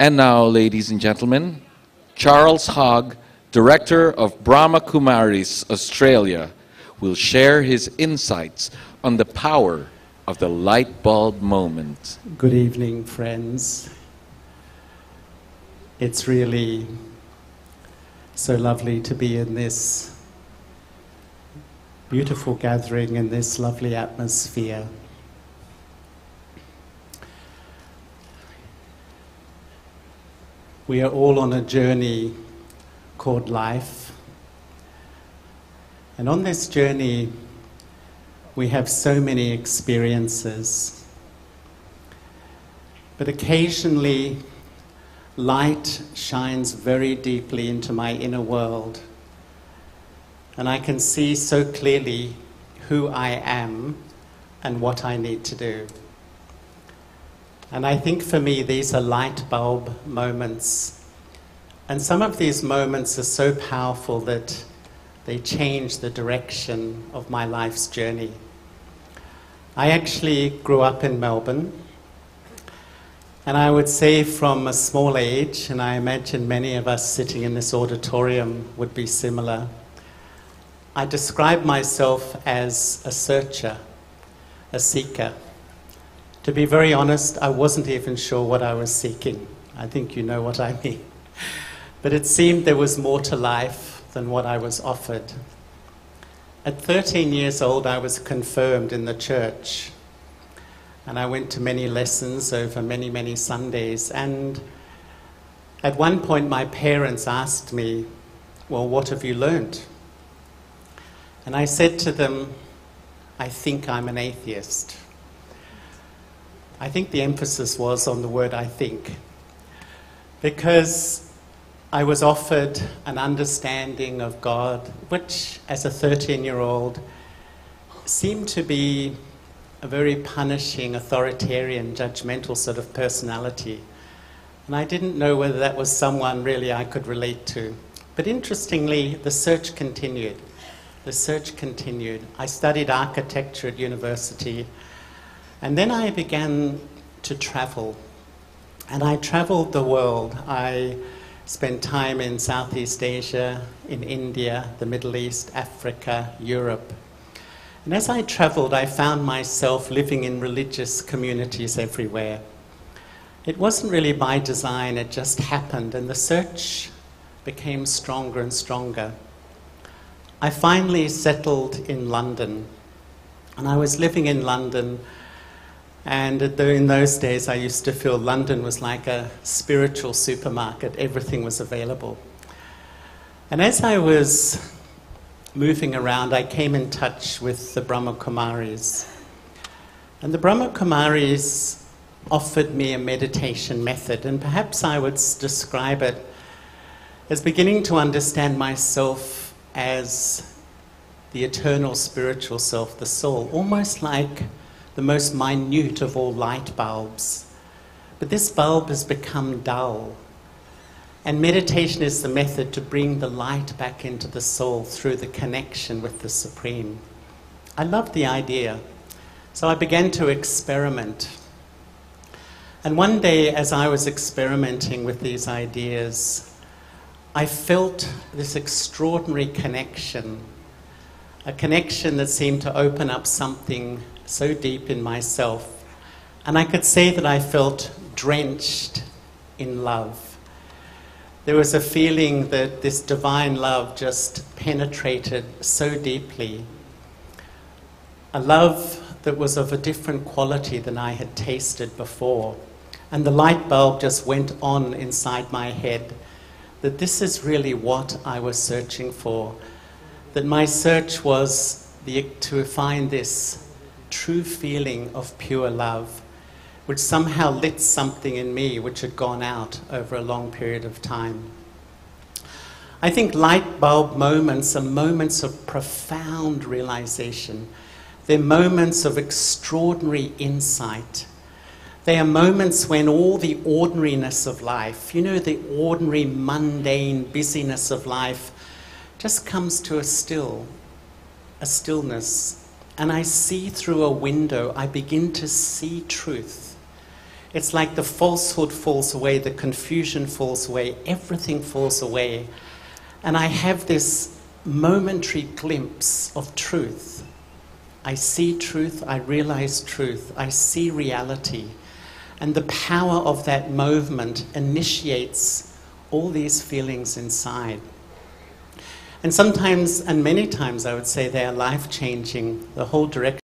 And now, ladies and gentlemen, Charles Hogg, Director of Brahma Kumaris, Australia, will share his insights on the power of the light bulb moment. Good evening, friends. It's really so lovely to be in this beautiful gathering in this lovely atmosphere. We are all on a journey called life. And on this journey, we have so many experiences. But occasionally, light shines very deeply into my inner world. And I can see so clearly who I am and what I need to do. And I think for me, these are light bulb moments. And some of these moments are so powerful that they change the direction of my life's journey. I actually grew up in Melbourne. And I would say from a small age, and I imagine many of us sitting in this auditorium would be similar, I describe myself as a searcher, a seeker. To be very honest, I wasn't even sure what I was seeking. I think you know what I mean. But it seemed there was more to life than what I was offered. At 13 years old, I was confirmed in the church. And I went to many lessons over many, many Sundays. And at one point, my parents asked me, well, what have you learned? And I said to them, I think I'm an atheist. I think the emphasis was on the word I think, because I was offered an understanding of God, which as a 13-year-old seemed to be a very punishing, authoritarian, judgmental sort of personality. And I didn't know whether that was someone really I could relate to. But interestingly, the search continued. The search continued. I studied architecture at university. And then I began to travel. And I traveled the world. I spent time in Southeast Asia, in India, the Middle East, Africa, Europe. And as I traveled, I found myself living in religious communities everywhere. It wasn't really by design, it just happened, and the search became stronger and stronger. I finally settled in London, and I was living in London, and in those days I used to feel London was like a spiritual supermarket. Everything was available. And as I was moving around, I came in touch with the Brahma Kumaris. And the Brahma Kumaris offered me a meditation method, and perhaps I would describe it as beginning to understand myself as the eternal spiritual self, the soul, almost like the most minute of all light bulbs. But this bulb has become dull. And meditation is the method to bring the light back into the soul through the connection with the Supreme. I loved the idea. So I began to experiment. And one day, as I was experimenting with these ideas, I felt this extraordinary connection, a connection that seemed to open up something so deep in myself. And I could say that I felt drenched in love. There was a feeling that this divine love just penetrated so deeply. A love that was of a different quality than I had tasted before. And the light bulb just went on inside my head, that this is really what I was searching for. That my search was to find this true feeling of pure love, which somehow lit something in me which had gone out over a long period of time. I think light bulb moments are moments of profound realization. They're moments of extraordinary insight. They are moments when all the ordinariness of life, you know, the ordinary, mundane busyness of life, just comes to a stillness. And I see through a window, I begin to see truth. It's like the falsehood falls away, the confusion falls away, everything falls away. And I have this momentary glimpse of truth. I see truth, I realize truth, I see reality. And the power of that movement initiates all these feelings inside. And sometimes, and many times, I would say they are life-changing. The whole direction